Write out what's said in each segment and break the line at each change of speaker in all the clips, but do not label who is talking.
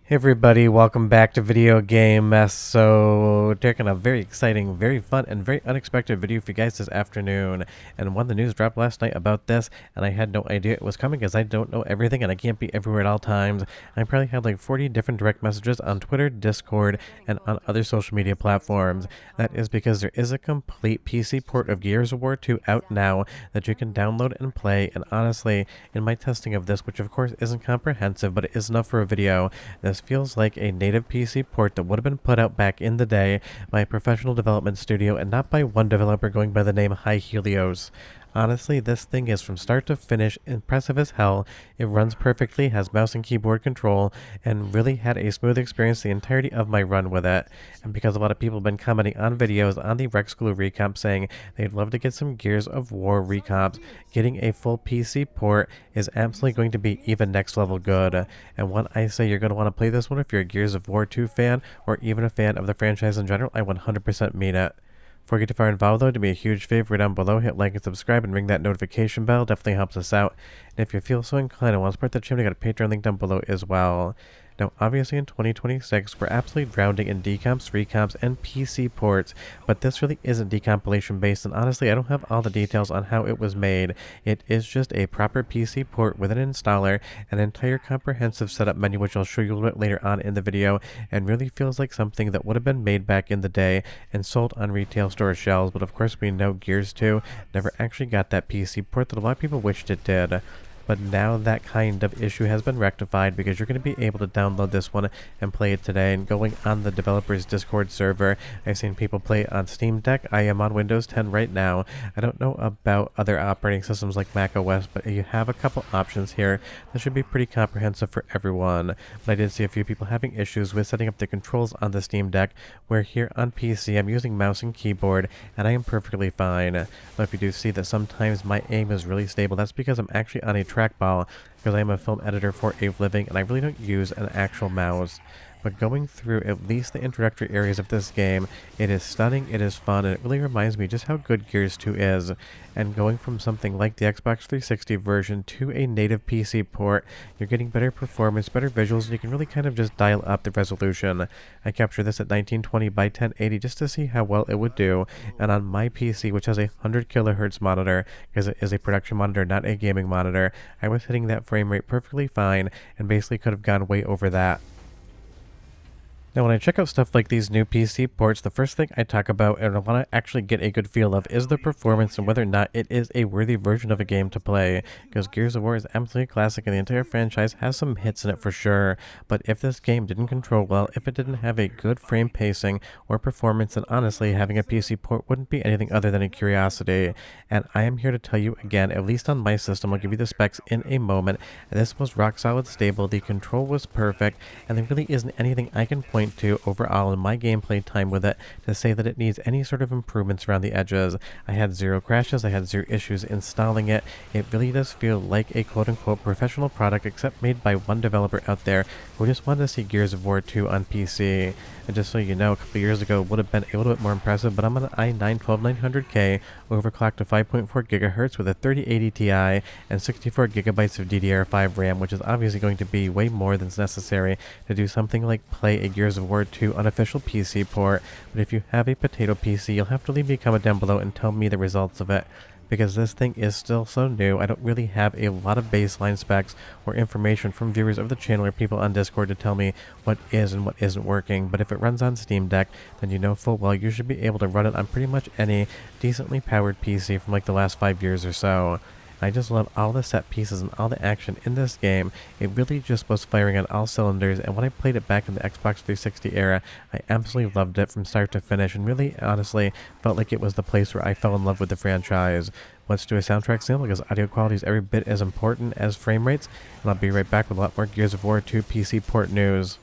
Hey everybody, welcome back to Video Game Mess. So, taking a very exciting, very fun, and very unexpected video for you guys this afternoon. And one, the news dropped last night about this, and I had no idea it was coming because I don't know everything and I can't be everywhere at all times. I probably had like 40 different direct messages on Twitter, Discord, and on other social media platforms. That is because there is a complete PC port of Gears of War 2 out now that you can download and play. And honestly, in my testing of this, which of course isn't comprehensive, but it is enough for a video, this feels like a native PC port that would have been put out back in the day by a professional development studio and not by one developer going by the name High Helios. Honestly, this thing is from start to finish impressive as hell. It runs perfectly, has mouse and keyboard control, and really had a smooth experience the entirety of my run with it. And because a lot of people have been commenting on videos on the Rex Glue recomp saying they'd love to get some Gears of War recomps, getting a full PC port is absolutely going to be even next level good. And when I say you're going to want to play this one if you're a Gears of War 2 fan, or even a fan of the franchise in general, I 100% mean it. Before we get too far involved though, do me a huge favor down below, hit like and subscribe and ring that notification bell, definitely helps us out. And if you feel so inclined and want to support the channel, I got a Patreon link down below as well. Now, obviously in 2026, we're absolutely drowning in decomps, recomps, and PC ports, but this really isn't decompilation based, and honestly, I don't have all the details on how it was made. It is just a proper PC port with an installer, an entire comprehensive setup menu, which I'll show you a little bit later on in the video, and really feels like something that would have been made back in the day and sold on retail store shelves, but of course we know Gears 2 never actually got that PC port that a lot of people wished it did. But now that kind of issue has been rectified because you're going to be able to download this one and play it today. And going on the developer's Discord server, I've seen people play it on Steam Deck. I am on Windows 10 right now. I don't know about other operating systems like Mac OS, but you have a couple options here that should be pretty comprehensive for everyone. But I did see a few people having issues with setting up the controls on the Steam Deck, where here on PC I'm using mouse and keyboard, and I am perfectly fine. But if you do see that sometimes my aim is really stable, that's because I'm actually on a trackball because I am a film editor for a living and I really don't use an actual mouse. But going through at least the introductory areas of this game, it is stunning, it is fun, and it really reminds me just how good Gears 2 is. And going from something like the Xbox 360 version to a native PC port, you're getting better performance, better visuals, and you can really kind of just dial up the resolution. I captured this at 1920 by 1080 just to see how well it would do, and on my PC, which has a 100 kilohertz monitor, because it is a production monitor, not a gaming monitor, I was hitting that frame rate perfectly fine, and basically could have gone way over that. Now, when I check out stuff like these new PC ports, the first thing I talk about and I want to actually get a good feel of is the performance and whether or not it is a worthy version of a game to play. Because Gears of War is absolutely classic and the entire franchise has some hits in it for sure. But if this game didn't control well, if it didn't have a good frame pacing or performance, then honestly, having a PC port wouldn't be anything other than a curiosity. And I am here to tell you again, at least on my system, I'll give you the specs in a moment. This was rock solid stable, the control was perfect, and there really isn't anything I can point to overall in my gameplay time with it to say that it needs any sort of improvements around the edges. I had zero crashes, I had zero issues installing it. It really does feel like a quote-unquote professional product, except made by one developer out there who just wanted to see Gears of War 2 on PC. And just so you know, a couple years ago it would have been a little bit more impressive, but I'm on an i9-12900K overclocked to 5.4 GHz with a 3080 Ti and 64 gigabytes of DDR5 RAM, which is obviously going to be way more than necessary to do something like play a Gears of War 2 unofficial PC port. But if you have a potato PC, you'll have to leave me a comment down below and tell me the results of it, because this thing is still so new. I don't really have a lot of baseline specs or information from viewers of the channel or people on Discord to tell me what is and what isn't working, but if it runs on Steam Deck, then you know full well you should be able to run it on pretty much any decently powered PC from like the last 5 years or so. I just love all the set pieces and all the action in this game. It really just was firing on all cylinders, and when I played it back in the Xbox 360 era, I absolutely loved it from start to finish, and really honestly felt like it was the place where I fell in love with the franchise. Let's do a soundtrack sample because audio quality is every bit as important as frame rates, and I'll be right back with a lot more Gears of War 2 PC port news.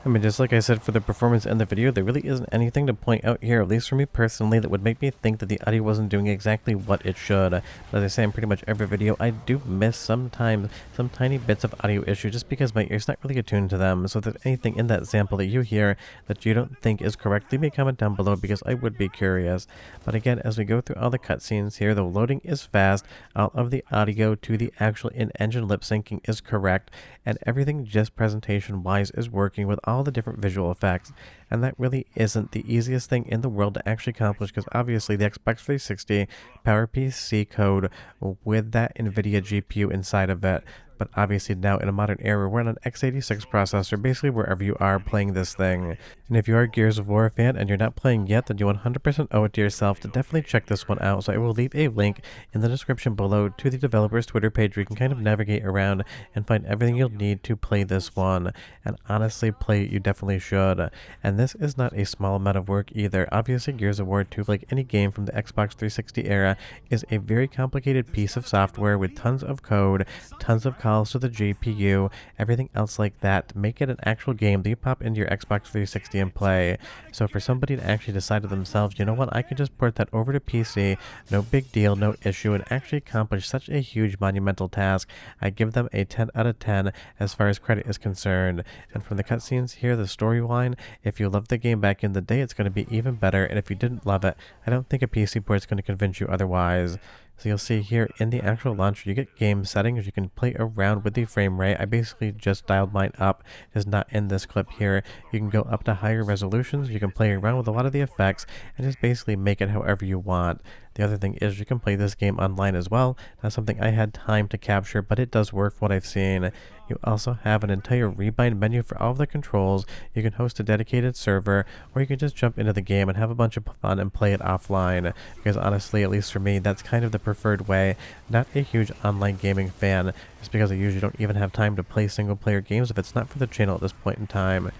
I mean, just like I said for the performance in the video, there really isn't anything to point out here, at least for me personally, that would make me think that the audio wasn't doing exactly what it should. But as I say in pretty much every video, I do miss sometimes some tiny bits of audio issue just because my ear's not really attuned to them. So if there's anything in that sample that you hear that you don't think is correct, leave me a comment down below because I would be curious. But again, as we go through all the cutscenes here, the loading is fast, all of the audio to the actual in-engine lip syncing is correct, and everything just presentation-wise is working with all the different visual effects. And that really isn't the easiest thing in the world to actually accomplish because obviously the Xbox 360 PowerPC code with that NVIDIA GPU inside of it. But obviously now in a modern era, we're on an x86 processor, basically wherever you are playing this thing. And if you are a Gears of War fan and you're not playing yet, then you 100% owe it to yourself to definitely check this one out. So I will leave a link in the description below to the developer's Twitter page where you can kind of navigate around and find everything you'll need to play this one. And honestly, play it, you definitely should. And this is not a small amount of work either. Obviously, Gears of War 2, like any game from the Xbox 360 era, is a very complicated piece of software with tons of code, tons of calls to the GPU, everything else like that to make it an actual game that you pop into your Xbox 360 and play. So for somebody to actually decide to themselves, you know what, I can just port that over to PC, no big deal, no issue, and actually accomplish such a huge monumental task, I give them a 10 out of 10 as far as credit is concerned. And from the cutscenes here, the storyline, if you loved the game back in the day, it's going to be even better, and if you didn't love it, I don't think a PC port is going to convince you otherwise. So you'll see here in the actual launcher, you get game settings. You can play around with the frame rate. I basically just dialed mine up. It's not in this clip here. You can go up to higher resolutions. You can play around with a lot of the effects and just basically make it however you want. The other thing is you can play this game online as well. Not something I had time to capture, but it does work from what I've seen. You also have an entire rebind menu for all of the controls. You can host a dedicated server, or you can just jump into the game and have a bunch of fun and play it offline. Because honestly, at least for me, that's kind of the preferred way. Not a huge online gaming fan, just because I usually don't even have time to play single player games if it's not for the channel at this point in time.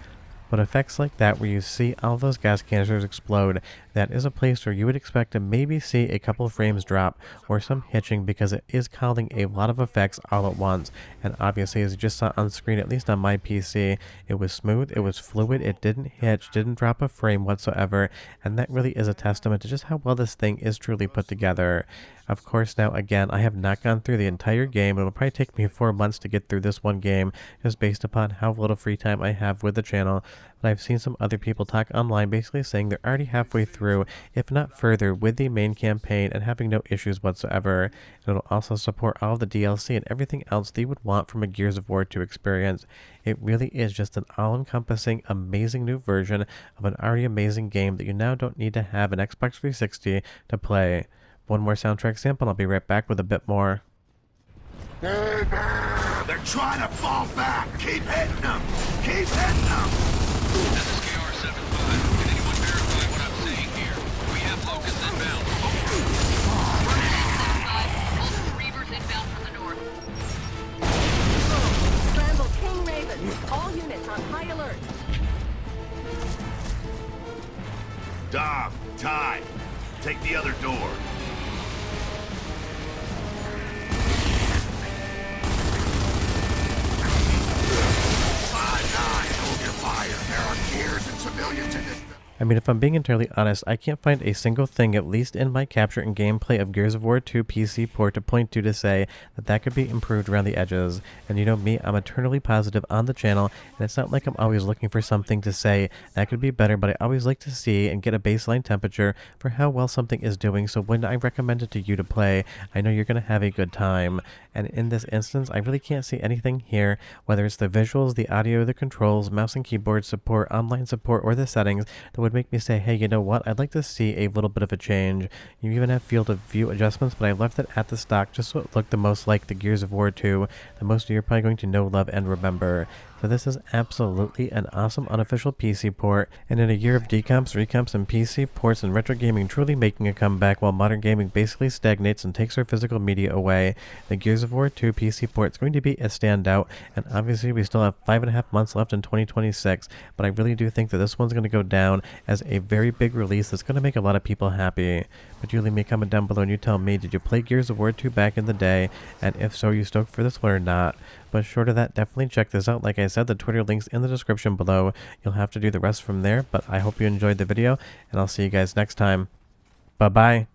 But effects like that where you see all those gas canisters explode, that is a place where you would expect to maybe see a couple frames drop or some hitching because it is calling a lot of effects all at once. And obviously, as you just saw on screen, at least on my PC, it was smooth, it was fluid, it didn't hitch, didn't drop a frame whatsoever, and that really is a testament to just how well this thing is truly put together. Of course, now again, I have not gone through the entire game. It'll probably take me 4 months to get through this one game, just based upon how little free time I have with the channel. But I've seen some other people talk online basically saying they're already halfway through, if not further, with the main campaign and having no issues whatsoever. It'll also support all the DLC and everything else that you would want from a Gears of War 2 experience. It really is just an all-encompassing, amazing new version of an already amazing game that you now don't need to have an Xbox 360 to play. One more soundtrack sample, and I'll be right back with a bit more.
They're trying to fall back! Keep hitting them! Keep hitting them!
This is KR-75. Can anyone verify what I'm saying here? We have locusts inbound.
Multiple Reavers inbound from the north. Scramble King Ravens. All units on high alert.
Dom, Ty, take the other door. Hold your fire. There are gears and civilians in this.
I mean, if I'm being entirely honest, I can't find a single thing, at least in my capture and gameplay of Gears of War 2 PC port, to point to say that that could be improved around the edges. And you know me, I'm eternally positive on the channel, and it's not like I'm always looking for something to say that could be better, but I always like to see and get a baseline temperature for how well something is doing, so when I recommend it to you to play, I know you're going to have a good time. And in this instance, I really can't see anything here, whether it's the visuals, the audio, the controls, mouse and keyboard support, online support, or the settings, that would make me say, hey, you know what, I'd like to see a little bit of a change. You even have field of view adjustments, but I left it at the stock just so it looked the most like the Gears of War 2 that most of you are probably going to know, love, and remember. So this is absolutely an awesome unofficial PC port, and in a year of decomps, recomps, and PC ports and retro gaming truly making a comeback while modern gaming basically stagnates and takes our physical media away, the Gears of War 2 PC port is going to be a standout, and obviously we still have 5.5 months left in 2026, but I really do think that this one's going to go down as a very big release that's going to make a lot of people happy. But you leave me a comment down below and you tell me, did you play Gears of War 2 back in the day, and if so, are you stoked for this one or not? But short of that, definitely check this out. Like I said, the Twitter link's in the description below. You'll have to do the rest from there, but I hope you enjoyed the video, and I'll see you guys next time. Bye-bye.